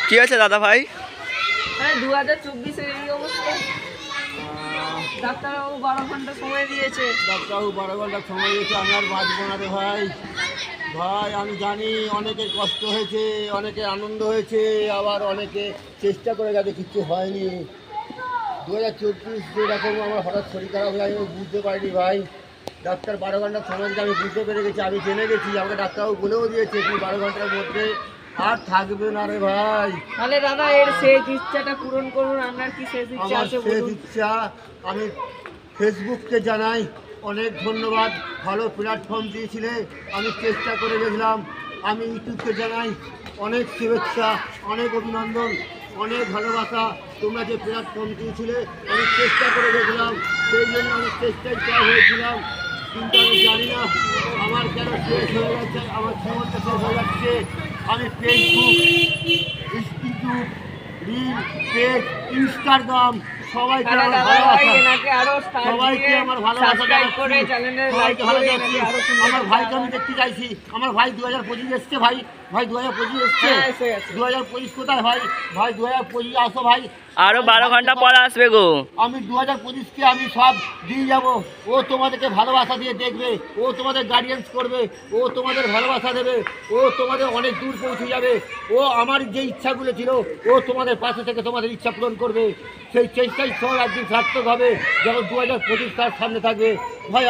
কি আছে দাদা ভাই? 2024-এর এই অবস্থা। ডাক্তারবাবু 12 ঘন্টা সময় দিয়েছে। ডাক্তারবাবু 12 ঘন্টা সময় দিয়েছে। আমি আর বাঁচবো না রে ভাই। ভাই আমি জানি অনেকের কষ্ট হয়েছে, অনেকের আনন্দ হয়েছে, আবার অনেকে চেষ্টা করে গেছে, কিচ্ছু হয়নি। 2024 যেরকম আমার হঠাৎ শরীর খারাপ হয়ে আমি বুঝতে পারিনি ভাই। ডাক্তার 12 ঘন্টার সময় দিতে আমি বুঝতে পেরে গেছি, আমি জেনে গেছি। আমাকে ডাক্তারবাবু বলেও দিয়েছে তুমি 12 ঘন্টার মধ্যে আর থাকবে না রে ভাই। তাহলে দাদা এর শেষ ইচ্ছাটা পূরণ করুন। আপনার কি শেষ ইচ্ছা আমার আছে শেষ বলুন? ইচ্ছা, আমি ফেসবুককে জানাই অনেক ধন্যবাদ, ভালো প্ল্যাটফর্ম দিয়েছিলে, আমি চেষ্টা করে গেছিলাম। আমি ইউটিউবকে জানাই অনেক শুভেচ্ছা, অনেক অভিনন্দন, অনেক ভালোবাসা। তোমরা যে প্ল্যাটফর্ম দিয়েছিলে আমি চেষ্টা করে গেছিলাম, সেই জন্য আমি চেষ্টায় জয় হয়েছিলাম। কিন্তু আমি জানি না আমার কেন শেষ হয়ে যাচ্ছে, আমার জীবনটা শেষ হয়ে যাচ্ছে। আমি Facebook, YouTube, reel, page, Instagram সবাইকে তাহলে আমার দাদা ভাই ভালোবাসা, এনাকে আরো স্টার সবাইকে দিয়ে আমার ভালোবাসা সাবস্ক্রাইব করে জানাচ্ছি, চ্যানেলে লাইক সবাইকে ভালো করে যাচ্ছি। এনাকে আরো আমার ভাইকে আমি দেখতে চাইছি। আমার ভাই 2025 এসছে ভাই, ভাই 2025 এসছে। হ্যাঁ, এসে গেছে। 2025 কোথায় ভাই? ভাই 2025 আসো ভাই। আরো 12 ঘন্টা পর আসবে গো। আমি 2025কে আমি সব দিয়ে যাব। ও তোমাদেরকে ভালোবাসা দিয়ে দেখবে, ও তোমাদের গার্ডিয়ান্স করবে, ও তোমাদের ভালোবাসা দেবে, ও তোমাদের অনেক দূর পৌঁছে যাবে। ও আমার যে ইচ্ছাগুলো ছিল ও তোমাদের পাশে থেকে তোমাদের ইচ্ছা পূরণ করবে। সেই চেষ্টাই সব একদিন সার্থক হবে যখন 2025 তার সামনে থাকবে ভাই।